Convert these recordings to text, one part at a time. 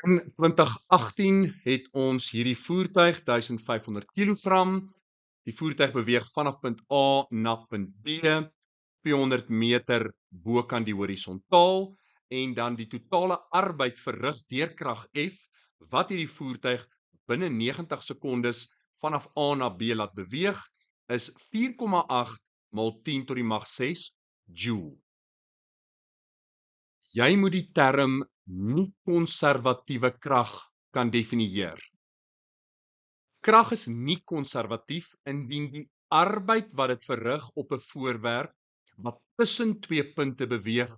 In 2018 het ons hierdie voertuig 1500 kilogram. Die voertuig beweeg vanaf punt A na punt B, 200 meter bokant die horisontaal en dan die totale arbeid verrig deur krag F wat hierdie voertuig binne 90 sekondes vanaf A na B laat beweeg is 4,8 maal 10 tot die mag 6 joule. Jy moet die term nie-konservatiewe krag kan definieer. Krag is nie konservatief indien die arbeid wat dit verrig op 'n voorwerp wat tussen twee punte beweeg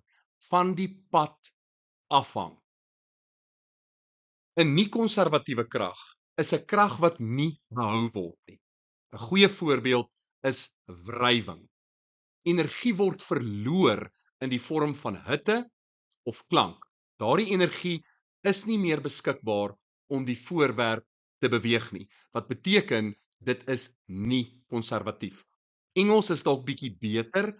van die pad afhang. 'n Nie-konservatiewe krag is 'n krag wat nie behou word nie. 'n Goeie voorbeeld is wrywing. Energie word verloor in die vorm van hitte of klank. Daardie energie is nie meer beskikbaar om die voorwerp te beweeg nie. Wat beteken dit is nie konservatief. Engels is dalk bietjie beter,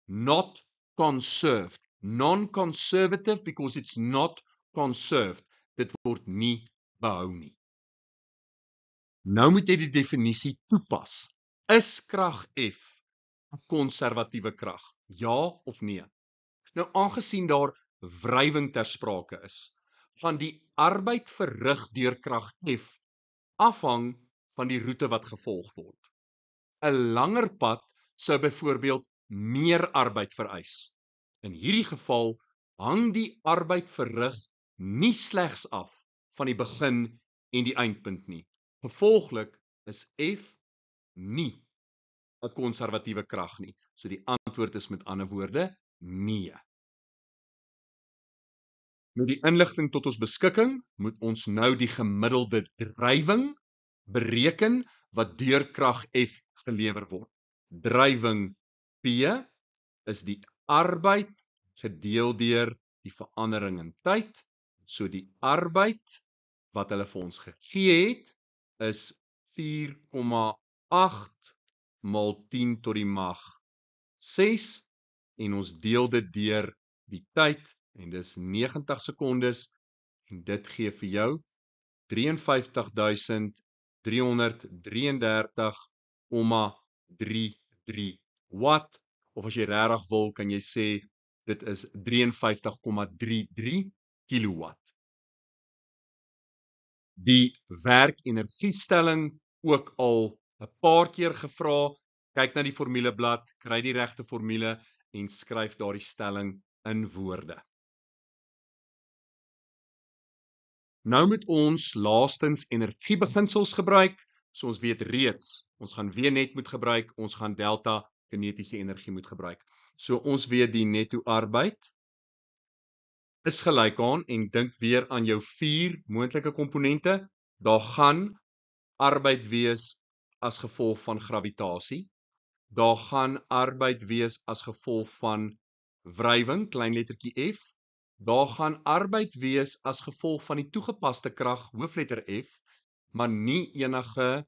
not conserved. Non-conservative because it's not conserved. Dit word nie behou nie. Nou moet jy die definisie toepas. Is krag F 'n konservatiewe krag? Ja of nee? Nou aangesien daar wrywing ter sprake is, gaan die arbeid verrig deur krag F afhang van die roete wat gevolg word. 'n Langer pad sou byvoorbeeld meer arbeid vereis. In hierdie geval hang die arbeid verrig nie slegs af van die begin en die eindpunt nie. Gevolglik is F nie 'n konservatiewe krag nie. So die antwoord is met ander woorde nee. Met die inligting tot ons beskikking, moet ons nou die gemiddelde drywing bereken wat deur krag F gelewer word. Drywing P is die arbeid gedeel deur die verandering in tyd. So die arbeid wat hulle vir ons gegee het is 4,8 maal 10 tot die mag 6 en ons deel dit deur die tyd en dis 90 sekondes en dit gee vir jou 53.333,33 watt of as jy regtig wil kan jy sê dit is 53,33 kilowatt. Die werkenergiestelling ook al 'n paar keer gevra, kyk na die formuleblad, kry die regte formule en skryf daardie stelling in woorde. Nou moet ons laastens energiebeginsels gebruik, so ons weet reeds, ons gaan W net moet gebruik, ons gaan delta kinetiese energie moet gebruik. So ons weet die netto arbeid is gelyk aan en dink weer aan jou 4 moontlike komponente. Daar gaan arbeid wees as gevolg van gravitasie. Daar gaan arbeid wees as gevolg van wrywing, klein lettertjie F. Daar gaan arbeid wees as gevolg van die toegepaste krag, hoofletter F, maar nie enige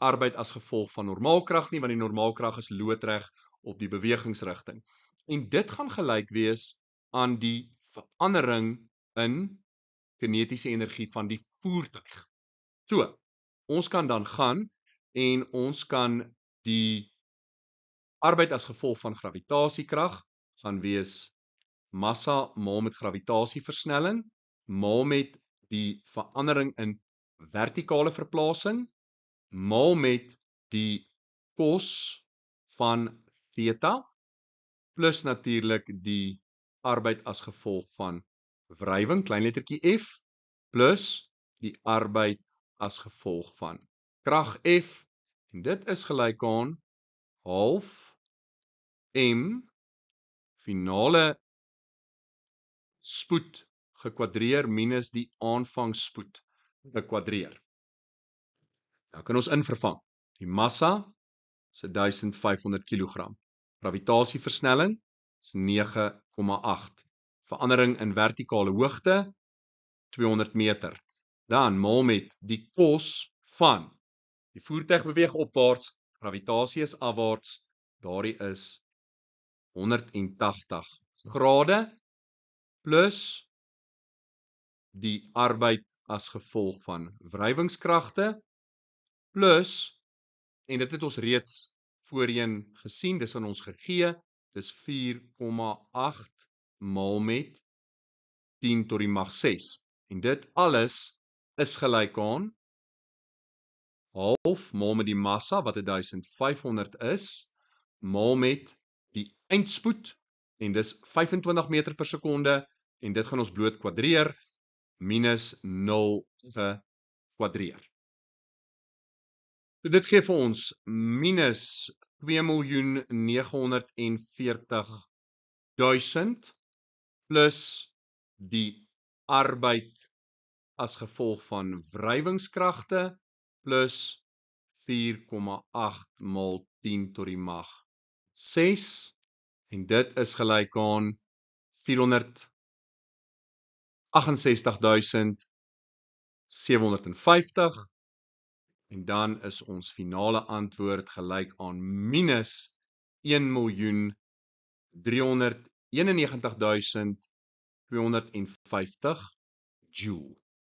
arbeid as gevolg van normaalkrag nie, want die normaalkrag is loodreg op die bewegingsrigting. En dit gaan gelyk wees aan die verandering in kinetiese energie van die voertuig. So, ons kan dan gaan en ons kan die arbeid as gevolg van gravitasiekrag gaan wees massa maal met gravitasieversnelling maal met die verandering in vertikale verplasing maal met die kos van theta plus natuurlik die arbeid as gevolg van wrywing, klein lettertjie F, plus die arbeid as gevolg van krag F, en dit is gelyk aan half m finale spoed gekwadreer minus die aanvangsspoed gekwadreer. Nou kan ons invervang. Die massa is 1500 kg. Gravitasieversnelling is 9,8. Verandering in vertikale hoogte 200 meter. Dan maal met die kos van die voertuig beweeg opwaarts, gravitasie is afwaarts, daardie is 180 grade plus die arbeid as gevolg van wrywingskragte plus, en dit het ons reeds voorheen gesien, dis aan ons gegee, dis 4,8 maal met 10 tot die mag 6. En dit alles is gelyk aan half maal met die massa wat 1500 is, maal met die eindspoed, en dis 25 meter per sekonde, en dit gaan ons bloot kwadreer, minus 0 gekwadreer. So dit gee vir ons minus 2.940.000 plus die arbeid as gevolg van wrywingskragte plus 4,8 maal 10 tot die mag 6, en dit is gelyk aan 468.750, en dan is ons finale antwoord gelyk aan minus 1.391.250 joule.